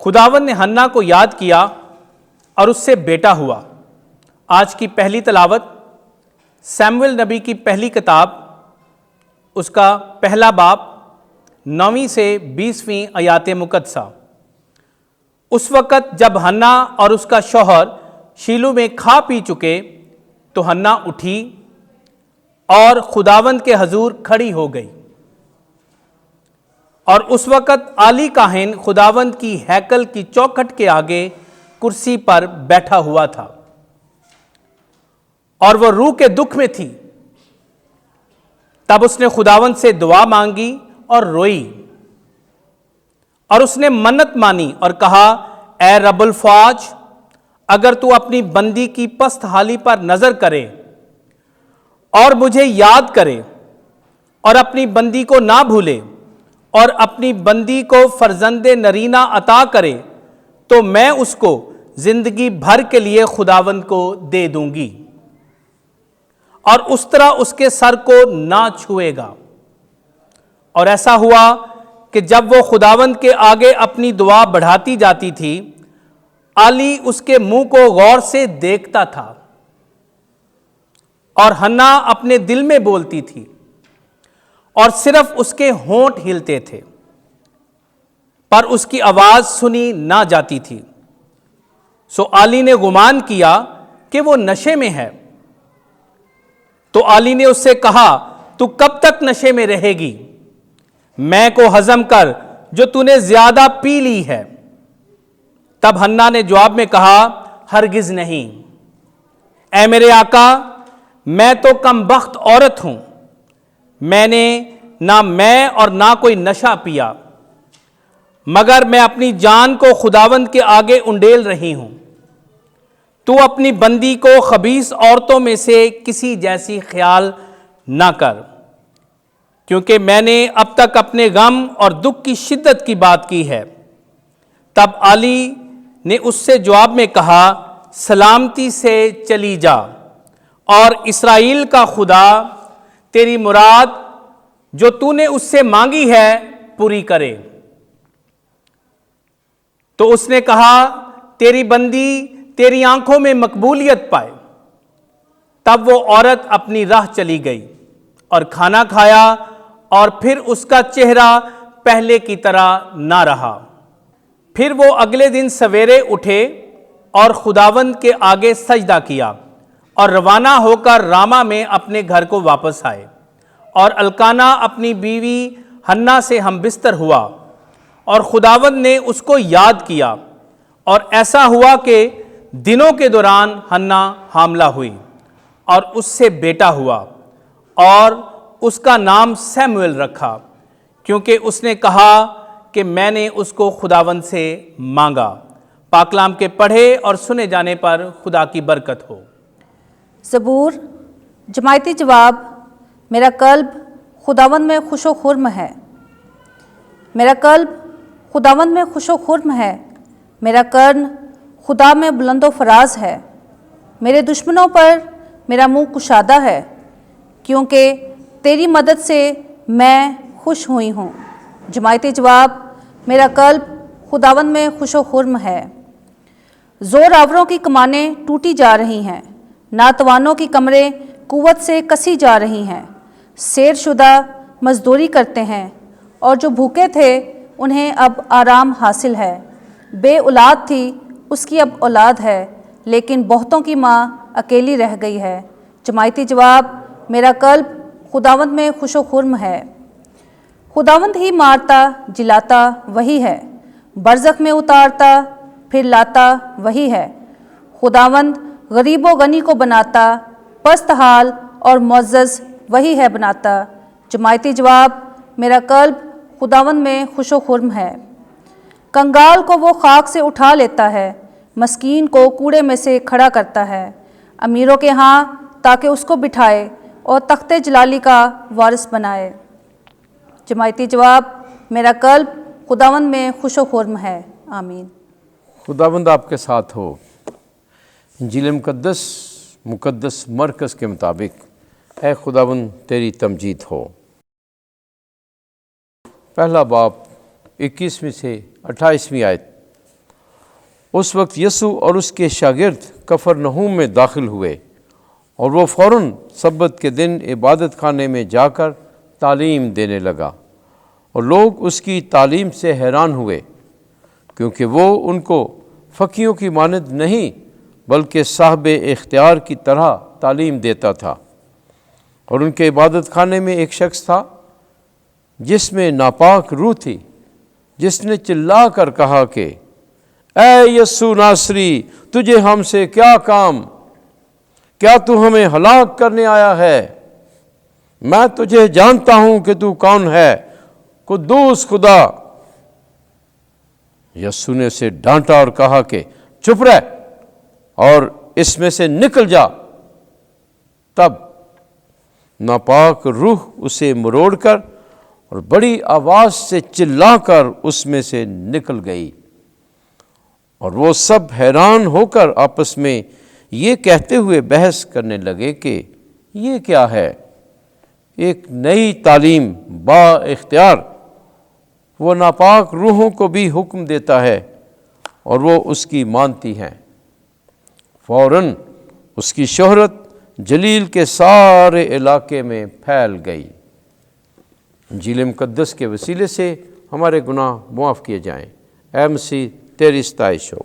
خداوند نے حنا کو یاد کیا اور اس سے بیٹا ہوا۔ آج کی پہلی تلاوت سیموئیل نبی کی پہلی کتاب، اس کا پہلا باب 9 سے 20 آیات مقدسہ۔ اس وقت جب حنا اور اس کا شوہر شیلو میں کھا پی چکے تو حنا اٹھی اور خداوند کے حضور کھڑی ہو گئی، اور اس وقت عالی کاہن خداوند کی ہیکل کی چوکھٹ کے آگے کرسی پر بیٹھا ہوا تھا، اور وہ روح کے دکھ میں تھی۔ تب اس نے خداوند سے دعا مانگی اور روئی، اور اس نے منت مانی اور کہا، اے رب الفواج، اگر تو اپنی بندی کی پست حالی پر نظر کرے اور مجھے یاد کرے اور اپنی بندی کو نہ بھولے اور اپنی بندی کو فرزند نرینہ عطا کرے، تو میں اس کو زندگی بھر کے لیے خداوند کو دے دوں گی، اور اس طرح اس کے سر کو نہ چھوئے گا۔ اور ایسا ہوا کہ جب وہ خداوند کے آگے اپنی دعا بڑھاتی جاتی تھی، عالی اس کے منہ کو غور سے دیکھتا تھا، اور حنا اپنے دل میں بولتی تھی، اور صرف اس کے ہونٹ ہلتے تھے، پر اس کی آواز سنی نہ جاتی تھی۔ سو عالی نے گمان کیا کہ وہ نشے میں ہے، تو عالی نے اس سے کہا، تو کب تک نشے میں رہے گی؟ میں کو ہضم کر جو تو نے زیادہ پی لی ہے۔ تب حنا نے جواب میں کہا، ہرگز نہیں، اے میرے آقا، میں تو کم بخت عورت ہوں، میں نے نہ میں اور نہ کوئی نشہ پیا، مگر میں اپنی جان کو خداوند کے آگے انڈیل رہی ہوں۔ تو اپنی بندی کو خبیث عورتوں میں سے کسی جیسی خیال نہ کر، کیونکہ میں نے اب تک اپنے غم اور دکھ کی شدت کی بات کی ہے۔ تب عالی نے اس سے جواب میں کہا، سلامتی سے چلی جا، اور اسرائیل کا خدا تیری مراد جو تو نے اس سے مانگی ہے پوری کرے۔ تو اس نے کہا، تیری بندی تیری آنکھوں میں مقبولیت پائے۔ تب وہ عورت اپنی راہ چلی گئی اور کھانا کھایا، اور پھر اس کا چہرہ پہلے کی طرح نہ رہا۔ پھر وہ اگلے دن سویرے اٹھے اور خداوند کے آگے سجدہ کیا، اور روانہ ہو کر راما میں اپنے گھر کو واپس آئے، اور الکانا اپنی بیوی حنا سے ہم بستر ہوا، اور خداوند نے اس کو یاد کیا، اور ایسا ہوا کہ دنوں کے دوران حنا حاملہ ہوئی اور اس سے بیٹا ہوا، اور اس کا نام سیموئیل رکھا، کیونکہ اس نے کہا کہ میں نے اس کو خداوند سے مانگا۔ پاک کلام کے پڑھے اور سنے جانے پر خدا کی برکت ہو۔ زبور جماعتی جواب۔ میرا قلب خداوند میں خوش و خرم ہے، میرا قلب خداوند میں خوش و خرم ہے، میرا کرن خدا میں بلند و فراز ہے۔ میرے دشمنوں پر میرا منہ کشادہ ہے، کیونکہ تیری مدد سے میں خوش ہوئی ہوں۔ جماعتی جواب۔ میرا قلب خداوند میں خوش و خرم ہے۔ زور آوروں کی کمانیں ٹوٹی جا رہی ہیں، ناتوانوں کی کمریں قوت سے کسی جا رہی ہیں۔ سیر شدہ مزدوری کرتے ہیں، اور جو بھوکے تھے انہیں اب آرام حاصل ہے۔ بے اولاد تھی، اس کی اب اولاد ہے، لیکن بہتوں کی ماں اکیلی رہ گئی ہے۔ جماعتی جواب۔ میرا قلب خداوند میں خوش و خرم ہے۔ خداوند ہی مارتا جلاتا وہی ہے، برزخ میں اتارتا پھر لاتا وہی ہے۔ خداوند غریب و غنی کو بناتا، پست حال اور معزز وہی ہے بناتا۔ جماعتی جواب۔ میرا قلب خداوند میں خوش و خرم ہے۔ کنگال کو وہ خاک سے اٹھا لیتا ہے، مسکین کو کوڑے میں سے کھڑا کرتا ہے، امیروں کے ہاں تاکہ اس کو بٹھائے اور تخت جلالی کا وارث بنائے۔ جماعتی جواب۔ میرا قلب خداوند میں خوش و خرم ہے۔ آمین۔ خداوند آپ کے ساتھ ہو۔ انجیل مقدس مرکز کے مطابق اے خداوند تیری تمجید ہو۔ پہلا باب 21 سے 28 آیت۔ اس وقت یسوع اور اس کے شاگرد کفرنہوم میں داخل ہوئے اور وہ فوراً سبت کے دن عبادت خانے میں جا کر تعلیم دینے لگا، اور لوگ اس کی تعلیم سے حیران ہوئے، کیونکہ وہ ان کو فقیہوں کی مانند نہیں بلکہ صاحب اختیار کی طرح تعلیم دیتا تھا۔ اور ان کے عبادت خانے میں ایک شخص تھا جس میں ناپاک روح تھی، جس نے چلا کر کہا کہ اے یسوع ناصری، تجھے ہم سے کیا کام؟ کیا تو ہمیں ہلاک کرنے آیا ہے؟ میں تجھے جانتا ہوں کہ تو کون ہے، قدوس خدا۔ یسوع نے اسے ڈانٹا اور کہا کہ چپ رہ اور اس میں سے نکل جا۔ تب ناپاک روح اسے مروڑ کر اور بڑی آواز سے چلا کر اس میں سے نکل گئی، اور وہ سب حیران ہو کر آپس میں یہ کہتے ہوئے بحث کرنے لگے کہ یہ کیا ہے؟ ایک نئی تعلیم با اختیار، وہ ناپاک روحوں کو بھی حکم دیتا ہے اور وہ اس کی مانتی ہیں۔ فوراً اس کی شہرت جلیل کے سارے علاقے میں پھیل گئی۔ انجیل مقدس کے وسیلے سے ہمارے گناہ معاف کیے جائیں۔ اے مسیح، تیری ستائش ہو۔